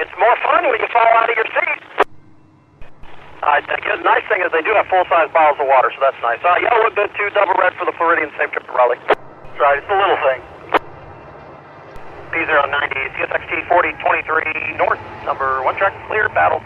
It's more fun when you fall out of your seat. The nice thing is they do have full-size bottles of water, so that's nice. Yellow look good too, double red for the Floridian, safe trip to Raleigh. That's right, it's the little thing. P090, CSX SD40-3 north, number 1 track clear, battle.